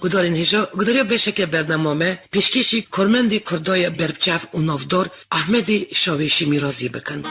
گدارین هجا گداریا بشک برنامه پیشکشی کرمندی کردای بربچف و نافدار احمدی شاویشی میرازی بکن.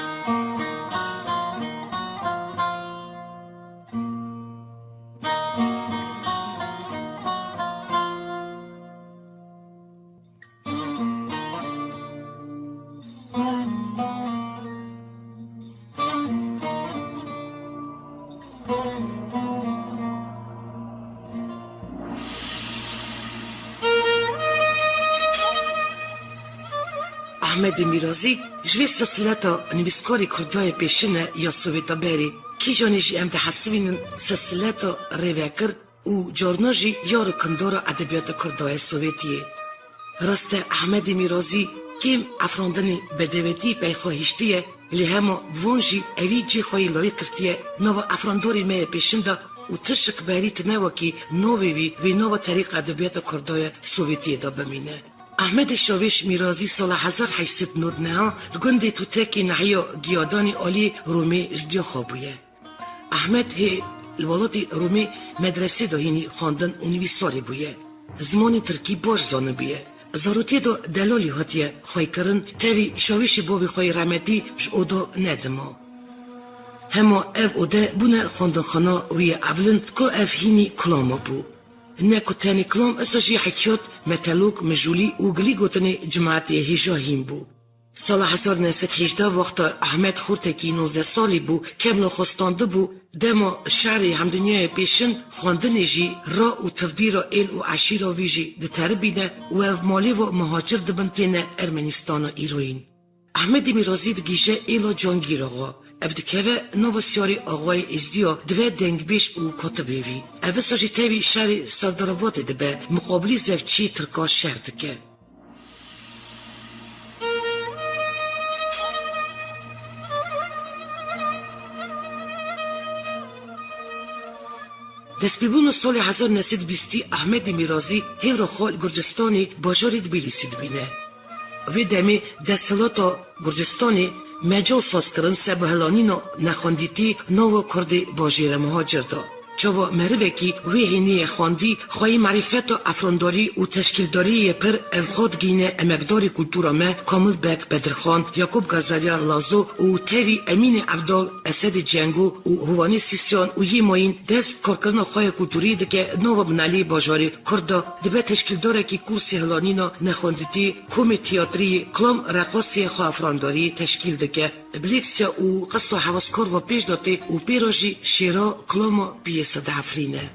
احمد میرازی جوی سلسلتا نویسکاری کردای پیشنه یا سویتا بری کی جانیجی ام تحسبین سلسلتا ریوکر و جارناجی یار کندار ادبیات کردای سویتیه. راست احمد میرازی کم افراندنی بدویتی پیخواهیشتیه لی همه وانجی اوی جی خواهی لای کرتیه نو افرانداری می پیشنده و تشک بریت نوکی نووی و نو طریق ادبیات کردای سویتیه دا بمینه. احمد شاویش میرازی سال 1899 لگنده تو تاکی نحیا گیادانی آلی رومی جدیا خوابویه. احمد هی الولادی رومی مدرسه دهینی خواندن و نویساری بویه. زمانی ترکی باش زانه بیه. ضرورتی دو دلالی هاتیه خواهی کرن تاوی شاویشی بابی خواهی رحمتی جعودا ندما. هما اف اوده بونه خواندن خانا وی اولن که اف هینی کلاما بو. نکو تانی کلام اساجی حکیات متلوک مجولی و گلی گوتنی جماعتی هیجا هیم بو. سال 1918 وقت احمد خورتکی 19 سالی بو کملا خستانده بو دما شعری همدنیای پیشن خواندنی جی را و تفدیر ایل و عشیرا ویجی ده تربینه و اف مالی و مهاجر دبنتین ارمنستان و ایروین. احمد میرازی دگیجه ایلا جانگیر آقا افدکوه نوسیاری آقای ازدیا دوه دنگبیش و کتبیوی اوه ساجی تاوی شهر سرداراباد دبه مقابلی زفچی ترکا شهر دکه. دست بیبون سال 1920 احمد میرازی هیرو خال گرجستانی باجاری دبیلیسی دبینه. وی دمی دستلاتا گرجستانی مجال ساز کرن سبهلانینو نخواندیتی نو کردی باجیر مهاجر دا. چوا مروکی وی هینی خواندی خواهی معرفت و افرانداری و تشکیلداری پر افخاد گینه امکداری کلتورا ما کامل بک بدرخان یعقوب گازاریان لازو و تاوی امین عبدال اسد جنگو و هوانی سیسیان و یی ماین دست کارکرنا خواهی کلتوری دکه نو بنالی باجاری کرده دبه تشکیلداره کی کورسی هلانینو نخواندیتی کومی تیاتری کلام رقاصی خواه افرانداری تشکیل دکه بلیکسیا و قصه حواسکار و پیش داته و پیراجی شیرا کلاما بیسا دهفرینه.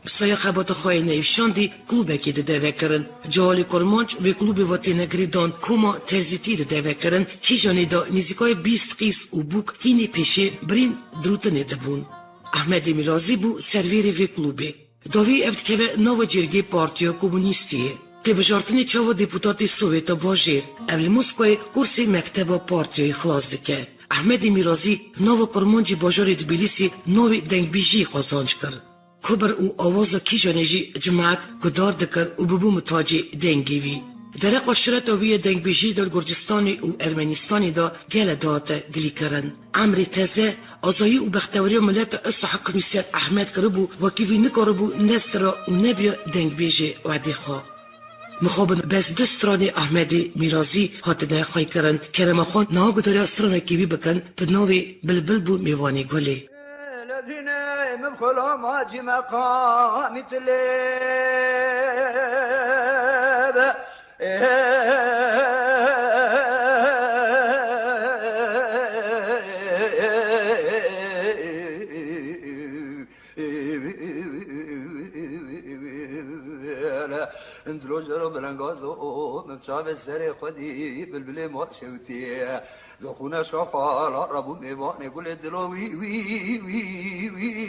بسایه خبات خواهی نیفشاندی کلوبه که ده وکرن. جوالی کرمانچ و کلوب واتی نگریدان کوما ترزیتی ده وکرن که جانی دا نیزیکای 20 قیس و بوک هینی پیشه برین دروتنه دبون. احمد میرازی بو سرویری و کلوبه. داوی افتکوه نو جرگی پارتیا کمونیستیه. تی بجارتنی چاو دیپوتاتی سوویتا باجیر اولی موسکوی کورسی مکتبا پارتیای خلاص دکه. احمد میرازی نو کرمانجی باجار تبلیسی نوی دنگبیجی قازانج کر. کبر او آوازا کی جانجی جماعت گدار دکر و ببو متاجی دنگیوی. در قشرت وی دنگبیجی در گرجستانی و ارمنستانی دا گل دات گلی کرن. عمری تزه آزایی و بختوری ملت اس حکمی سر احمد کربو و کیوی نکاربو نسترا و نبیا دنگبیجی وعدی خواه. مخابن بس دسترانی احمدی میرازی هاتنه خواهی کرن کرم خان نهاگ داری استرانه کیوی بکن به نوی بلبل بو میوانی گلی لذینه مبخلا ماجی مقامی تلیب اندروجر بلنگازو مبچاب سر خودی بلبل ما شوتی دخونه شفال ربو میوانه گل دلو وی وی وی وی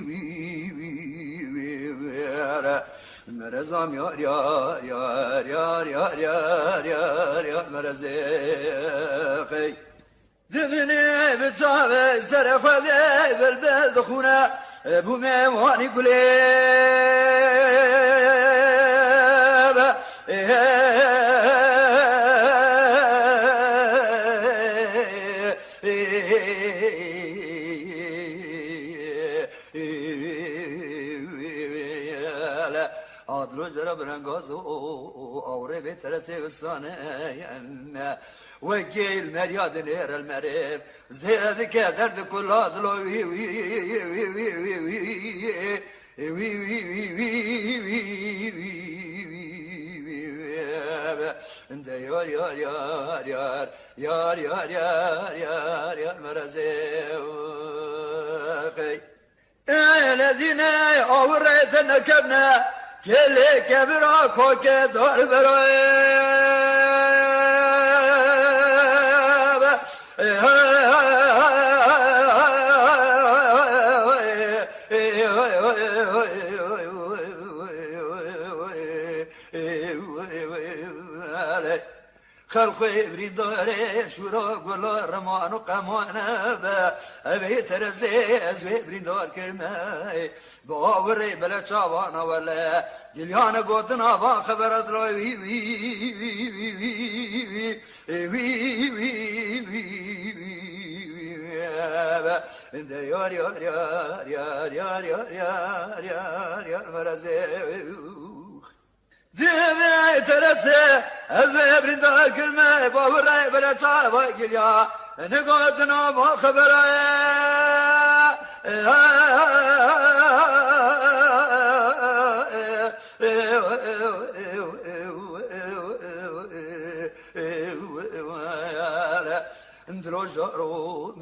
وی وی وی مرزام یار یار یار یار یار یار یار یار مرزقی زمینی بچاب سر خودی بلبل دخونه بو میوانه گل دلو جرا برنگاز و آوره به ترسه وسانه وكيل مرياد نير المريب زيد كدرد كل دلو وي وي وي وي وي وي وي وي انت يار يار يار يار يار يار يار يار يار مرزاقي الذين أوريتنا كبنا كل كبرا كوك دور خلقي بريد داري شورا قولا رمان وقمانا أبي ترزي أزوي بريد دار كرماي باوري بلا چاوانا ولا جليانا قوتنا با خبرت راي وي وي وي وي وي وي وي انت يار يار يار يار يار يار يار يار يار مرزي دمي ترسي أزوي بريد كلمة باوري بلا چاوا قليا نقوتنا با خبري اندرو جارو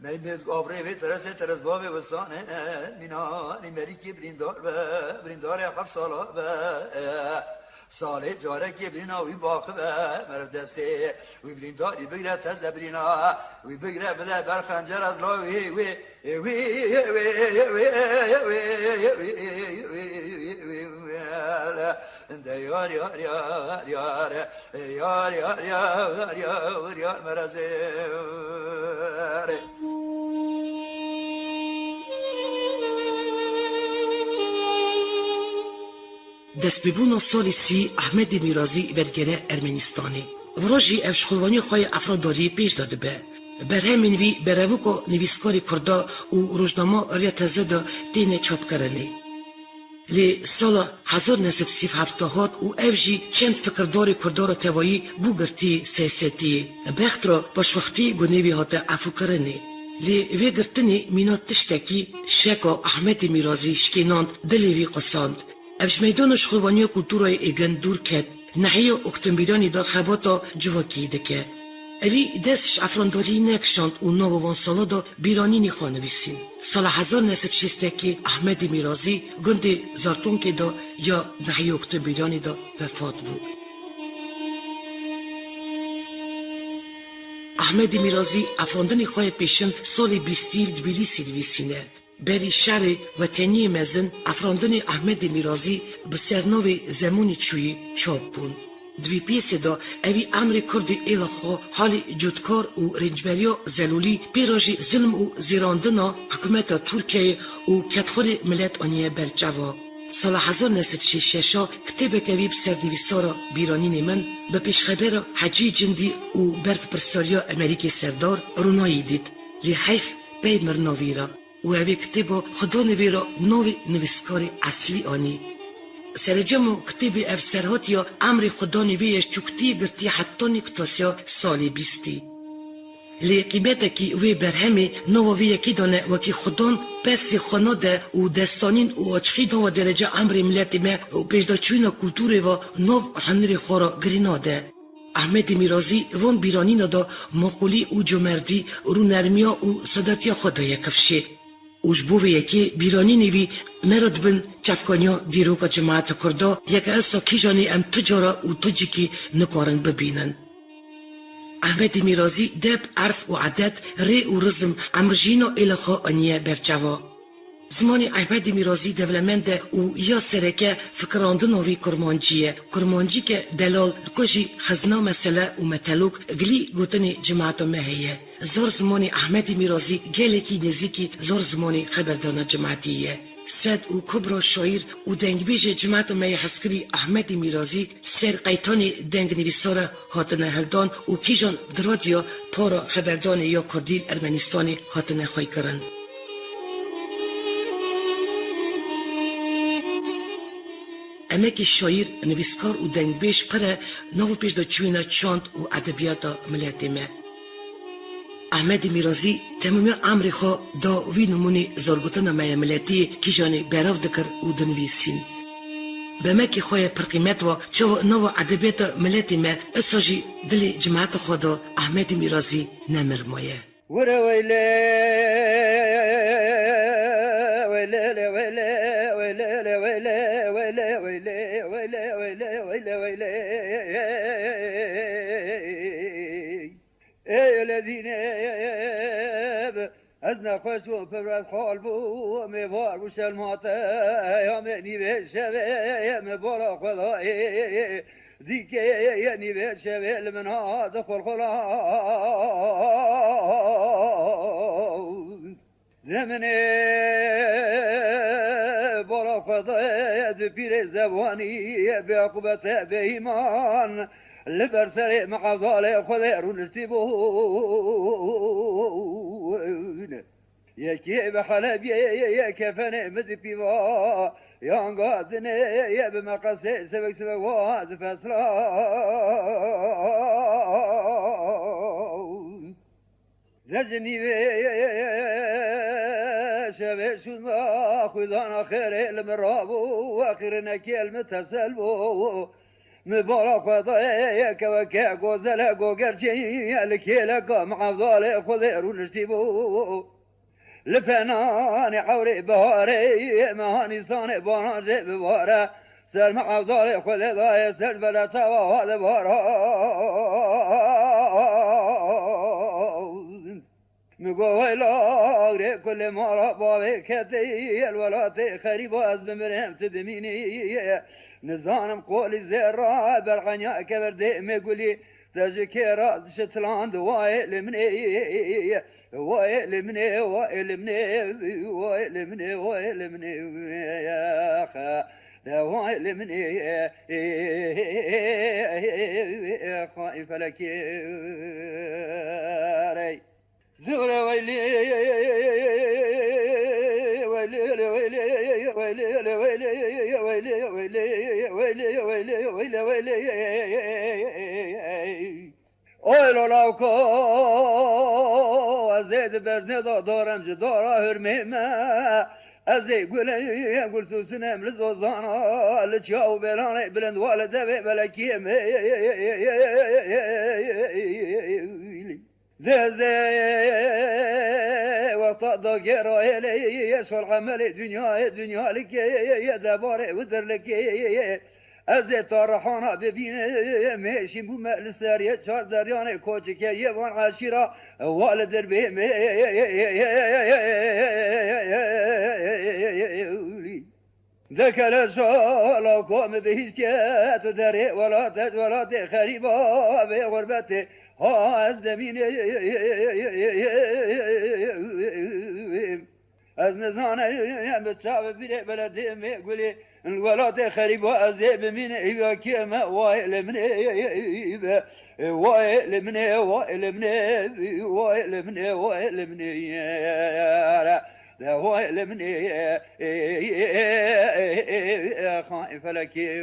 ميمز قبري في ترسي ترس بابي وسانه مينا نمريكي بريندار يقف صلاة ساله جاره که برینا وی باقبه مرد دسته وی برینداری بگره تز برینا وی بگره بده بر خنجر از لا وی وی وی انت یار یار یار یار یار یار یار یار یار مرزه دست ببونو سالی سی احمد میرازی ودگره ارمنستانی وراجی افشخلوانی خواه افراداری پیش داده به بر همین وی بروکو نویسکاری کرده و روزنامه ریتزه دا دینه چاپ کرنی لی سال 1970 و افجی چند فکرداری کرده را توایی بوگرتی سیاستی بخت را باشوختی گنیوی هاته افو کرنی لی وی گرتنی مینات تشتکی شکا احمد میرازی شکیناند دلیوی قصاند افش میدان شخلوانی کلتورای ایگن دور کد نحیه اکتنبیرانی دا خباتا جواکی دکه اوی دستش افرانداری نکشاند و نووان سالا دا بیرانی نیخوانویسین سال 1960 که احمد میرازی گنده زارتون که دا یا نحیه اکتنبیرانی دا وفات بود احمد میرازی افراندنی خواه پیشن سال 20 دبیلیسی دویسینه بری شهر وطنی مزن افراندن احمد میرازی به سرنوی زمانی چوی چاپ بون دوی پیس دا اوی امر کرد ایلاخو حال جودکار و رنجبریا زلولی پیراجی ظلم و زیراندنا حکومت ترکیه و کتخور ملت آنیه برجوا سال 1966 کتب کویب سردیویسارا بیرانی من به پیشخبر حجی جندی و برف پرساریا امریکی سردار رونایی دید لی حیف پی مرناوی را و اوی کتبا خدا نویرا نوی نویسکاری اصلی آنی سرجمو کتب افسرهات یا امر خدا نویش چکتی گرتی حتی نکتاسیا سالی 20 لی قیمت کی وی برهمی نووی یکی دانه وکی خدان پس خاناده و دستانین و اچخی دو درجه امر ملت ما و پیشدا چوینا کلتوری و نو هنری خورا گریناده احمد میرازی وان بیرانینا دا مقولی و جمردی رو نرمیا و صداتیا خدای کفشه اوجبوه یکی بیرانی نوی مرد بن چفکانیا دیروگا جماعت کرده یک اصلا کیجانی ام تجارا و تجی که نکارن ببینن احمد میرازی دب عرف و عدد ری و رزم امرجینا الخا انیه برچوا زمانی احمد میرازی دولمند و یا سرکه فکراندنوی کرمانجی که دلال کجی خزنا مسئله و متلوک گلی گوتنی جماعت مهیه زور زمانی احمد میرازی گلکی نزیکی زور زمانی خبردان جماعتیه سد و کبرا شایر و دنگویج جماعت مهی حسکری احمد میرازی سر قیتانی دنگ نویسار هاتنه هلدان و کیجان درادیا پارا خبردان یا کردی ارمنستانی هاتنه خوی کرن امکی شاعر نویسکار و دنگبیش پره نو پیش دا چوینا چاند و ادبیاتا ملتی ما. احمد میرازی تمام عمر خو دا وی نمونی زرگوتنا مای ملتی کی جانی براو دکر و دنویسین. به مکی خوی پرقیمت و چو نو ادبیات ملتی ما اساجی دلی جماعت خدا احمد میرازی نمر مایه. ولا ولا ولا ولا ولا ولا ولا ولا ولا ولا ولا ولا اي الذين ازنا خشوا فبرد خالبو مبار وشلمات يا مني بشبه يا مبارا خداي ذيك يعني بشبه من هذا خلخلا زمن بارا خداي دبير زباني بعقبته بإيمان لبرسر مقضال خداي رونستيبون يكي بحلب يا كفن مدبيوا يانقادن يا بمقاسي سبك سبك واد فسلا رجني شبشنا خدانا خير المرابو واخرنا كلمة تسلبو مبارك خدايك وكا غزل غرجي الكيلك مع ظال خضير ونشتيبو لفنان عوري بهاري مهاني صاني بانجي ببارة سر مع ظال خضايا سر بلا توا هذا بارا مقوي لاغري كل مرة بابي كتي الولاتي خريبة از بمرهم تبميني نزانم قولي زيرا برغنيا كبردي مقولي تجكيرا شتلان دواي لمني واي لمني واي لمني واي لمني واي لمني يا خا دواي لمني خائف لك زورا ويلي ويلي ويلي ويلي ويلي ويلي ويلي ويلي ويلي ويلي اويلو لاوكو ازيد برني دارم جدارا هرميما ازي قولي قول سوسنا ملز وزانا لتشاو بلاني بلند والده بلكيم ذا وطادا جرا إلي يسوى العمل دنيا لك يا دبار ودر لك أزي طرحانا ببين ماشي مما لسارية شار درياني كوشك يوان عاشرة والد البيم ذاك الرجال قام بهستيات ودري ولا تخريبا بغربته از دمین از نزانه بچه بیره بلده میگولی الولاد خریب و از بمین ایوه که ما وائل منه وائل منه وائل منه وائل منه وائل منه وائل منه خائف لکی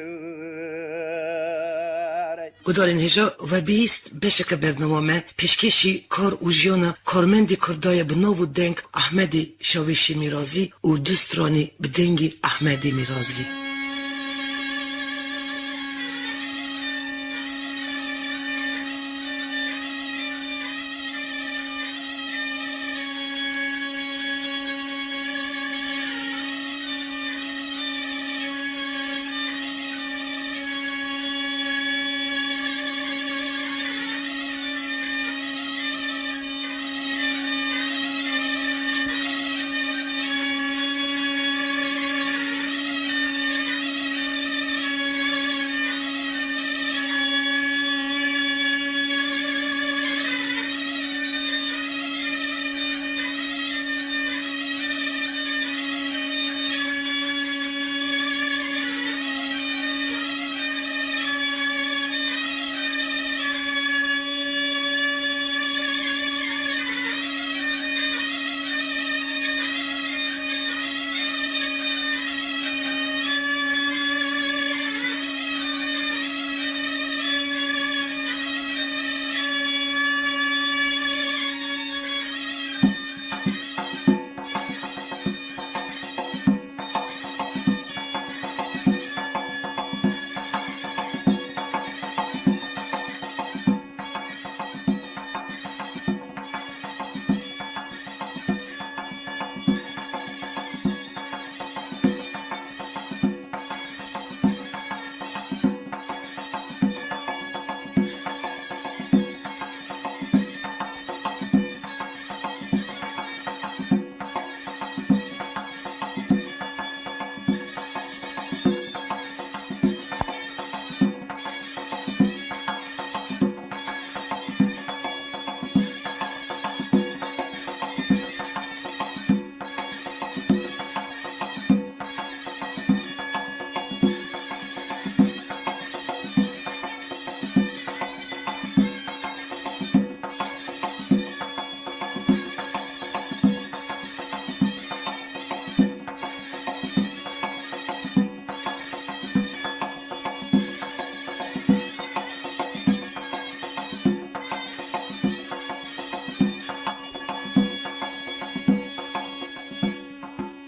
گدارین هجا و بیست بشک برنامه پیشکشی کار و جیانا کارمندی کردای بناو دنگ احمدی شاوشی میرازی و دوسترانی بدنگی احمدی میرازی.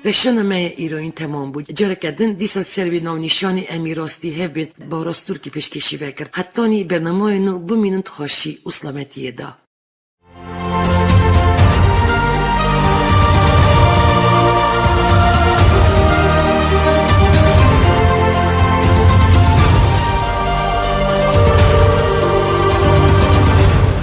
Peşana me îroyîn temam bû. Careke din dîsa servê navnîşanê em ê rastî hevbên Baras Tûrkî pêşkêşî vekir. Hetanî bernamayên nû bimînin xweşî û selametiyê da.